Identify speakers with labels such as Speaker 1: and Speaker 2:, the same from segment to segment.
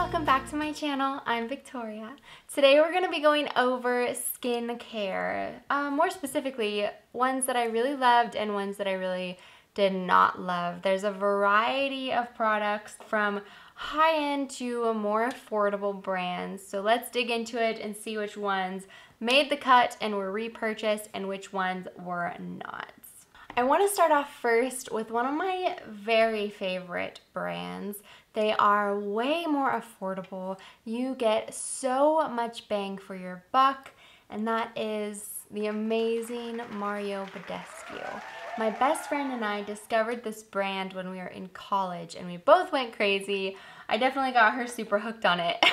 Speaker 1: welcome back to my channel. I'm Victoria. Today we're going to be going over skincare, more specifically ones that I really loved and ones that I really did not love. There's a variety of products from high-end to more affordable brands, so let's dig into it and see which ones made the cut and were repurchased and which ones were not. I want to start off first with one of my very favorite brands. They are way more affordable. You get so much bang for your buck, and that is the amazing Mario Badescu. My best friend and I discovered this brand when we were in college, and we both went crazy. I definitely got her super hooked on it.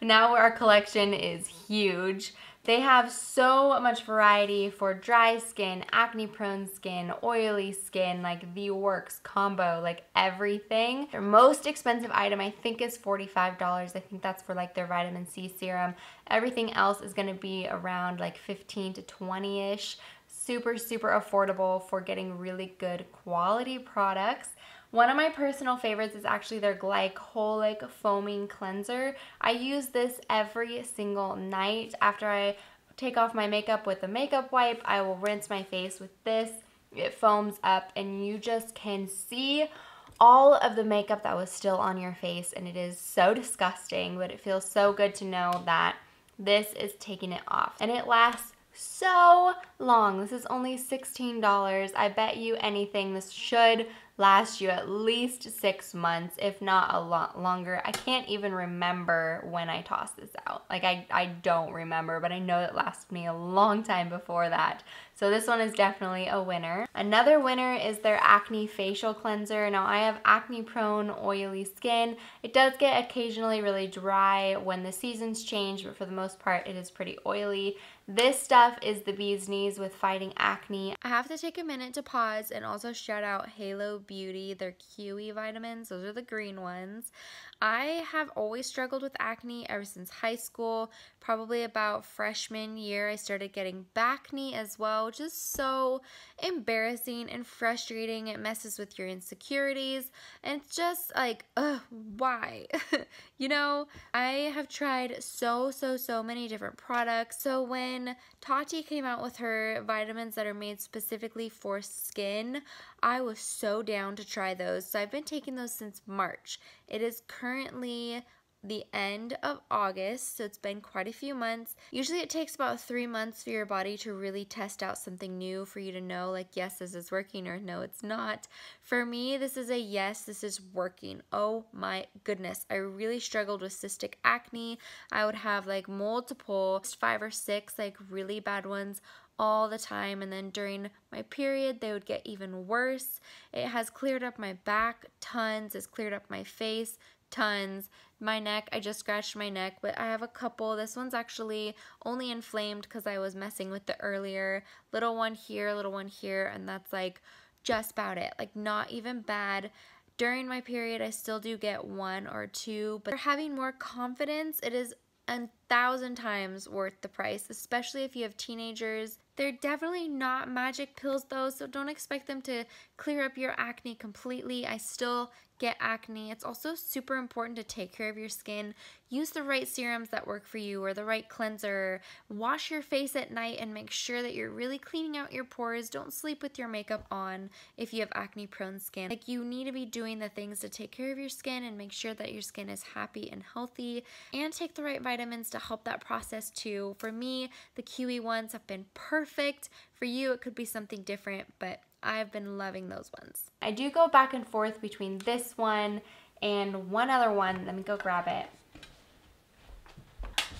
Speaker 1: Now our collection is huge. They have so much variety for dry skin, acne-prone skin, oily skin, like the works combo, like everything. Their most expensive item I think is $45. I think that's for like their vitamin C serum. Everything else is gonna be around like 15 to 20-ish. Super affordable for getting really good quality products. One of my personal favorites is actually their Glycolic foaming cleanser. I use this every single night. After I take off my makeup with a makeup wipe, I will rinse my face with this. It foams up and you just can see all of the makeup that was still on your face, and it is so disgusting, but it feels so good to know that this is taking it off. And it lasts so long. This is only $16. I bet you anything this should last you at least 6 months, if not a lot longer. I can't even remember when I tossed this out. Like I don't remember, but I know it lasted me a long time before that. So this one is definitely a winner. Another winner is their acne facial cleanser. Now I have acne prone oily skin. It does get occasionally really dry when the seasons change, but for the most part it is pretty oily. This stuff is the bee's knees with fighting acne. I have to take a minute to pause and also shout out Halo Beauty, their Kiwi vitamins. Those are the green ones. I have always struggled with acne ever since high school. Probably about freshman year I started getting backne as well, which is so embarrassing and frustrating. It messes with your insecurities and it's just like, ugh, why? You know, I have tried so many different products. So when Tati came out with her vitamins that are made specifically for skin, I was so down to try those. So I've been taking those since March. It is currently the end of August, so it's been quite a few months. Usually it takes about 3 months for your body to really test out something new for you to know, like, yes, this is working, or no, it's not. For me, this is a yes, this is working. Oh my goodness. I really struggled with cystic acne. I would have like multiple, 5 or 6 like really bad ones all the time, and then during my period they would get even worse. It has cleared up my back tons, it's cleared up my face tons. My neck, I just scratched my neck, but I have a couple. This one's actually only inflamed because I was messing with the earlier. Little one here, and that's like just about it. Like not even bad. During my period I still do get 1 or 2, but for having more confidence, it is 1,000 times worth the price, especially if you have teenagers. They're definitely not magic pills though, so don't expect them to clear up your acne completely. I still get acne. It's also super important to take care of your skin. Use the right serums that work for you or the right cleanser. Wash your face at night and make sure that you're really cleaning out your pores. Don't sleep with your makeup on if you have acne prone skin. Like, you need to be doing the things to take care of your skin and make sure that your skin is happy and healthy, and take the right vitamins to help that process too. For me, the Kiwi ones have been perfect. For you, it could be something different, but I've been loving those ones. I do go back and forth between this one and one other one. Let me go grab it.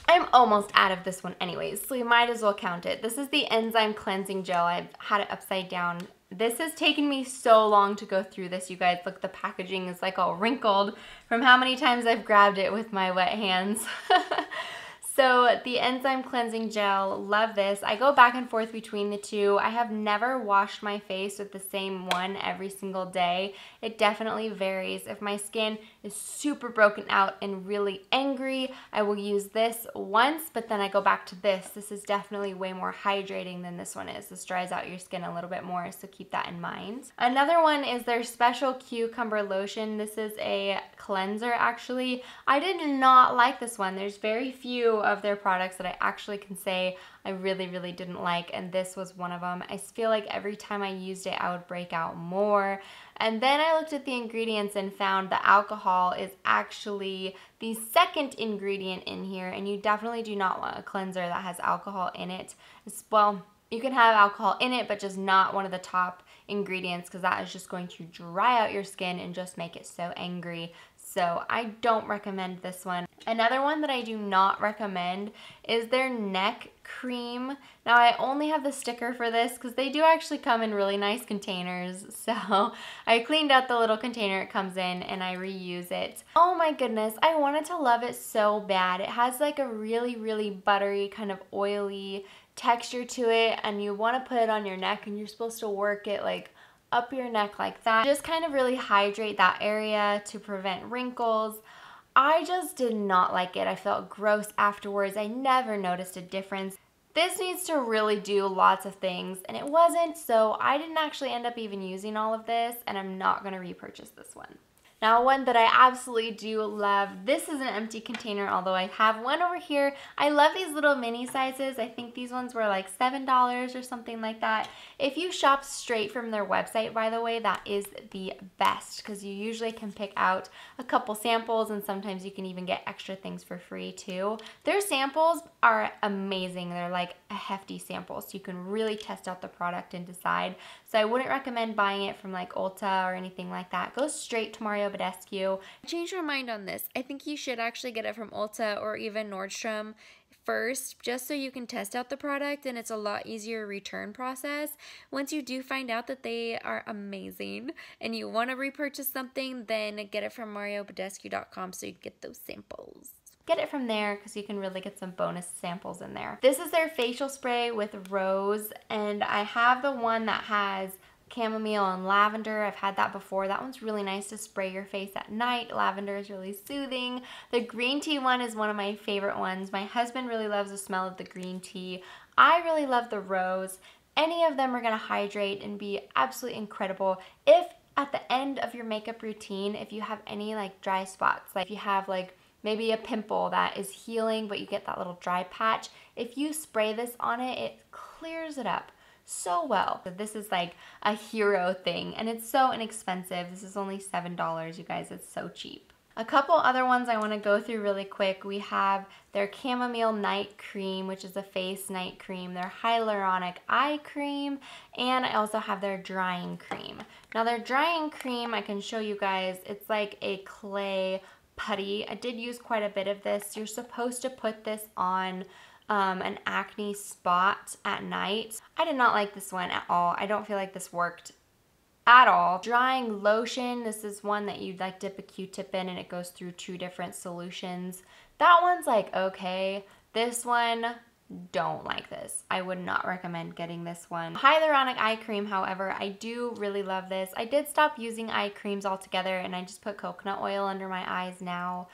Speaker 1: I'm almost out of this one anyways, so we might as well count it. This is the Enzyme Cleansing Gel. I've had it upside down. This has taken me so long to go through this, you guys. Look, the packaging is like all wrinkled from how many times I've grabbed it with my wet hands. So the Enzyme Cleansing Gel, love this. I go back and forth between the two. I have never washed my face with the same one every single day. It definitely varies. If my skin is super broken out and really angry, I will use this once, but then I go back to this. This is definitely way more hydrating than this one is. This dries out your skin a little bit more, so keep that in mind. Another one is their Special Cucumber Lotion. This is a cleanser, actually. I did not like this one. There's very few of their products that I actually can say I really, really didn't like, and this was one of them. I feel like every time I used it, I would break out more. And then I looked at the ingredients and found the alcohol is actually the second ingredient in here, and you definitely do not want a cleanser that has alcohol in it. Well, you can have alcohol in it, but just not one of the top ingredients, because that is just going to dry out your skin and just make it so angry. So I don't recommend this one. Another one that I do not recommend is their neck cream. Now I only have the sticker for this because they do actually come in really nice containers. So I cleaned out the little container it comes in and I reuse it. Oh my goodness, I wanted to love it so bad. It has like a really, really buttery kind of oily texture to it, and you want to put it on your neck and you're supposed to work it like up your neck like that. Just kind of really hydrate that area to prevent wrinkles. I just did not like it. I felt gross afterwards. I never noticed a difference. This needs to really do lots of things, and it wasn't, so I didn't actually end up even using all of this, and I'm not going to repurchase this one. Now, one that I absolutely do love, this is an empty container, although I have one over here. I love these little mini sizes. I think these ones were like $7 or something like that. If you shop straight from their website, by the way, that is the best, because you usually can pick out a couple samples, and sometimes you can even get extra things for free too. Their samples are amazing. They're like a hefty sample, so you can really test out the product and decide. So I wouldn't recommend buying it from like Ulta or anything like that. Go straight to Badescu. Change your mind on this. I think you should actually get it from Ulta or even Nordstrom first, just so you can test out the product, and it's a lot easier return process. Once you do find out that they are amazing and you want to repurchase something, then get it from Badescu.com so you can get those samples. Get it from there because you can really get some bonus samples in there. This is their facial spray with rose, and I have the one that has chamomile and lavender. I've had that before. That one's really nice to spray your face at night. Lavender is really soothing. The green tea one is one of my favorite ones. My husband really loves the smell of the green tea. I really love the rose. Any of them are going to hydrate and be absolutely incredible. If at the end of your makeup routine, if you have any like dry spots, like if you have like maybe a pimple that is healing but you get that little dry patch, if you spray this on it, it clears it up so well. This is like a hero thing, and it's so inexpensive. This is only $7, you guys. It's so cheap. A couple other ones I want to go through really quick. We have their Chamomile Night Cream, which is a face night cream, their Hyaluronic Eye Cream, and I also have their Drying Cream. Now their Drying Cream, I can show you guys, it's like a clay putty. I did use quite a bit of this. You're supposed to put this on an acne spot at night. I did not like this one at all. I don't feel like this worked at all. Drying Lotion, this is one that you'd like dip a Q-tip in and it goes through 2 different solutions. That one's like okay. This one, don't like this. I would not recommend getting this one. Hyaluronic Eye Cream, however, I do really love this. I did stop using eye creams altogether and I just put coconut oil under my eyes now.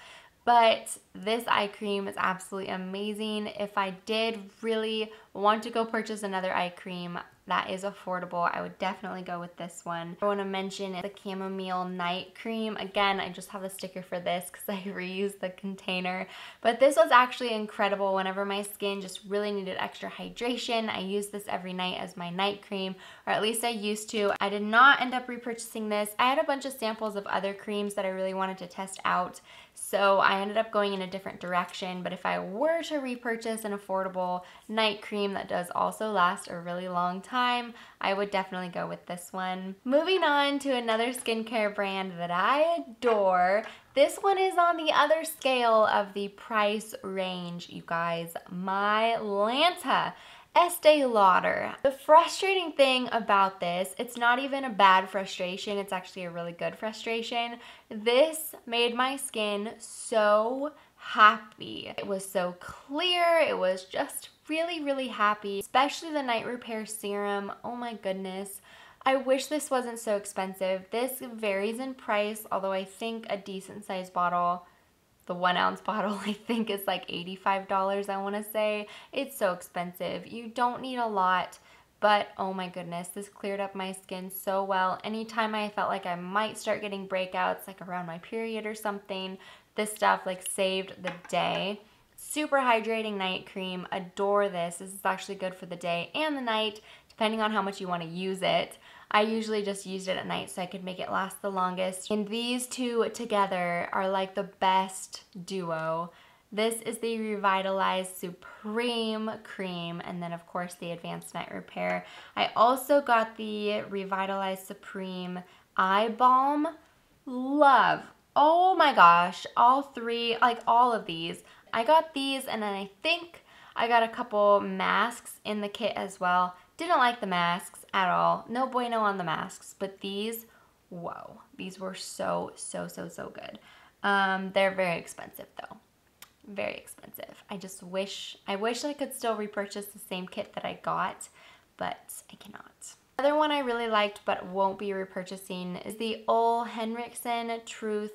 Speaker 1: But this eye cream is absolutely amazing. If I did really want to go purchase another eye cream that is affordable, I would definitely go with this one. I want to mention the Chamomile Night Cream. Again, I just have a sticker for this because I reused the container. But this was actually incredible whenever my skin just really needed extra hydration. I use this every night as my night cream, or at least I used to. I did not end up repurchasing this. I had a bunch of samples of other creams that I really wanted to test out, so I ended up going in a different direction. But if I were to repurchase an affordable night cream that does also last a really long time, I would definitely go with this one. Moving on to another skincare brand that I adore. This one is on the other scale of the price range, you guys. My Lanta. Estee Lauder. The frustrating thing about this, it's not even a bad frustration, it's actually a really good frustration. This made my skin so happy. It was so clear. It was just really, really happy, especially the night repair serum. Oh my goodness. I wish this wasn't so expensive. This varies in price, although I think a decent sized bottle, the 1 ounce bottle, I think is like $85, I want to say. It's so expensive. You don't need a lot, but oh my goodness, this cleared up my skin so well. Anytime I felt like I might start getting breakouts, like around my period or something, this stuff like saved the day. Super hydrating night cream. Adore this. This is actually good for the day and the night, depending on how much you want to use it. I usually just used it at night so I could make it last the longest. And these two together are like the best duo. This is the Revitalized Supreme Cream, and then of course the Advanced Night Repair. I also got the Revitalized Supreme Eye Balm. Love. Oh my gosh, all three, like all of these. I got these, and then I think I got a couple masks in the kit as well. Didn't like the masks at all. No bueno on the masks, but these, whoa, these were so good. They're very expensive though. Very expensive. I wish I could still repurchase the same kit that I got, but I cannot. Another one I really liked but won't be repurchasing is the Henriksen Truth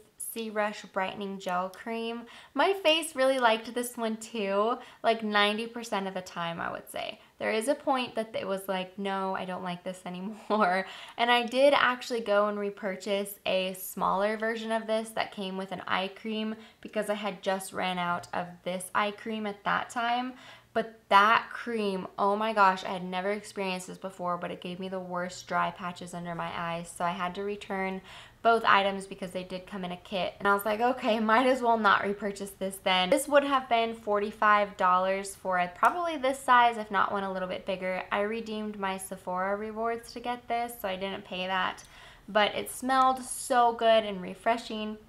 Speaker 1: Rush Brightening Gel Cream. My face really liked this one too, like 90% of the time I would say. There is a point that it was like, no, I don't like this anymore. And I did actually go and repurchase a smaller version of this that came with an eye cream because I had just ran out of this eye cream at that time. But that cream, oh my gosh, I had never experienced this before, but it gave me the worst dry patches under my eyes. So I had to return both items because they did come in a kit. And I was like, okay, might as well not repurchase this then. This would have been $45 for probably this size, if not one a little bit bigger. I redeemed my Sephora rewards to get this, so I didn't pay that. But it smelled so good and refreshing.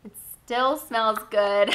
Speaker 1: It still smells good.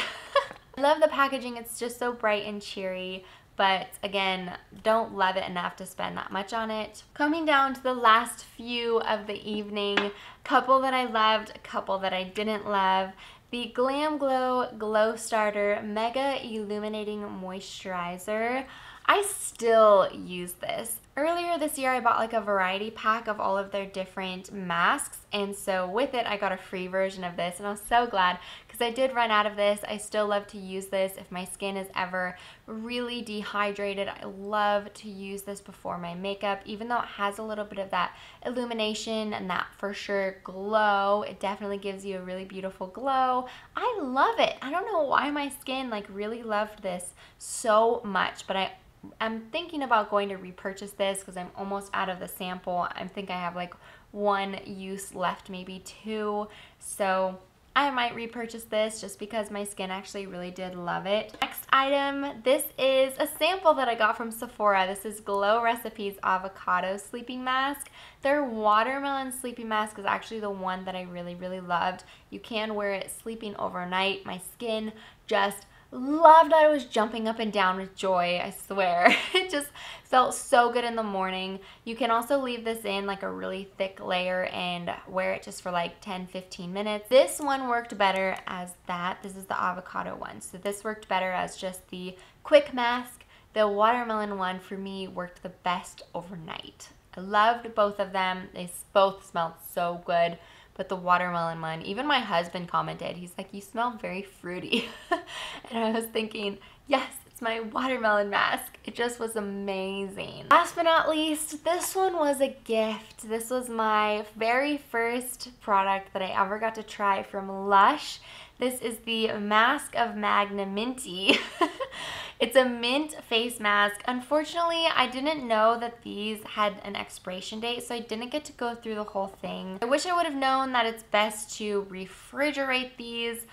Speaker 1: I love the packaging. It's just so bright and cheery, but again, don't love it enough to spend that much on it. Coming down to the last few of the evening, couple that I loved, a couple that I didn't love. The Glam Glow Glow Starter Mega Illuminating Moisturizer. I still use this. Earlier this year, I bought like a variety pack of all of their different masks, and so with it, I got a free version of this, and I was so glad because I did run out of this. I still love to use this if my skin is ever really dehydrated. I love to use this before my makeup, even though it has a little bit of that illumination and that for sure glow. It definitely gives you a really beautiful glow. I love it. I don't know why my skin like really loved this so much, but I'm thinking about going to repurchase this because I'm almost out of the sample. I think I have like one use left, maybe two. So I might repurchase this just because my skin actually really did love it. Next item, this is a sample that I got from Sephora. This is Glow Recipes Avocado Sleeping Mask. Their watermelon sleeping mask is actually the one that I really loved. You can wear it sleeping overnight. My skin just loved that. I was jumping up and down with joy, I swear. It just felt so good in the morning. You can also leave this in like a really thick layer and wear it just for like 10-15 minutes. This one worked better as that. This is the avocado one. So this worked better as just the quick mask. The watermelon one for me worked the best overnight. I loved both of them. They both smelled so good. But the watermelon one, even my husband commented, he's like, you smell very fruity. And I was thinking, yes, it's my watermelon mask. It just was amazing. Last but not least, this one was a gift. This was my very first product that I ever got to try from Lush. This is the Mask of Magnaminty. It's a mint face mask. Unfortunately, I didn't know that these had an expiration date, so I didn't get to go through the whole thing. I wish I would have known that it's best to refrigerate these.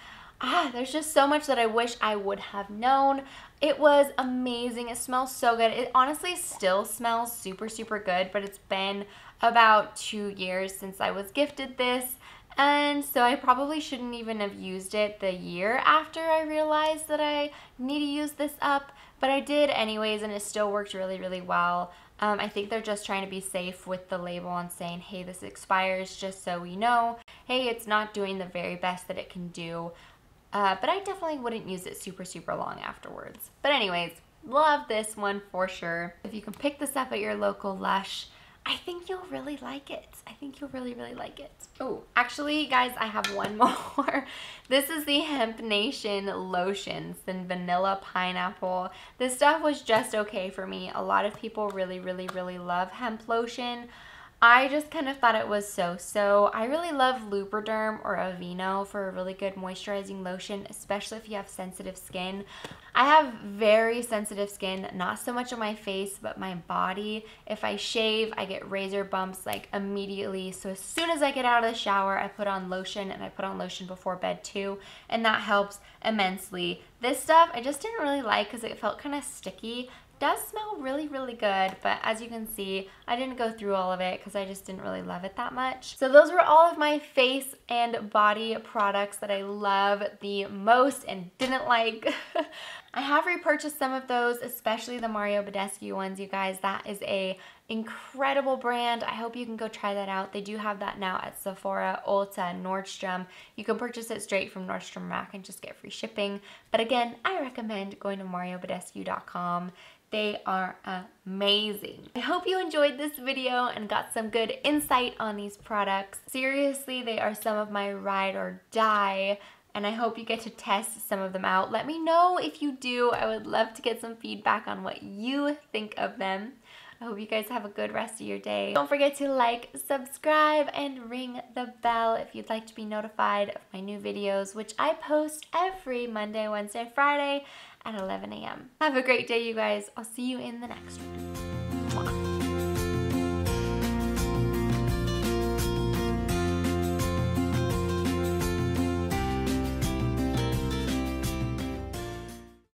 Speaker 1: There's just so much that I wish I would have known. It was amazing. It smells so good. It honestly still smells super good, but it's been about 2 years since I was gifted this. And so I probably shouldn't even have used it the year after I realized that I need to use this up, but I did anyways, and it still worked really well. I think they're just trying to be safe with the label and saying, hey, this expires, just so we know, hey, it's not doing the very best that it can do. but I definitely wouldn't use it super, super long afterwards. But anyways, love this one for sure. If you can pick this up at your local Lush, I think you'll really like it. I think you'll really, really like it. Oh, actually, guys, I have one more. This is the Hemp Nation lotions, the vanilla pineapple. This stuff was just okay for me. A lot of people really, really, really love hemp lotion. I just kind of thought it was so-so. I really love Lubriderm or Aveeno for a really good moisturizing lotion, especially if you have sensitive skin. I have very sensitive skin, not so much on my face, but my body. If I shave, I get razor bumps like immediately. So as soon as I get out of the shower, I put on lotion, and I put on lotion before bed too, and that helps immensely. This stuff I just didn't really like because it felt kind of sticky. Does smell really, really good, but as you can see, I didn't go through all of it because I just didn't really love it that much. So those were all of my face and body products that I love the most and didn't like. I have repurchased some of those, especially the Mario Badescu ones, you guys. That is a incredible brand. I hope you can go try that out. They do have that now at Sephora, Ulta, Nordstrom. You can purchase it straight from Nordstrom Rack and just get free shipping. But again, I recommend going to mariobadescu.com. They are amazing. I hope you enjoyed this video and got some good insight on these products. Seriously, they are some of my ride or die, and I hope you get to test some of them out. Let me know if you do. I would love to get some feedback on what you think of them. I hope you guys have a good rest of your day. Don't forget to like, subscribe, and ring the bell if you'd like to be notified of my new videos, which I post every Monday, Wednesday, Friday at 11 a.m. Have a great day, you guys. I'll see you in the next one.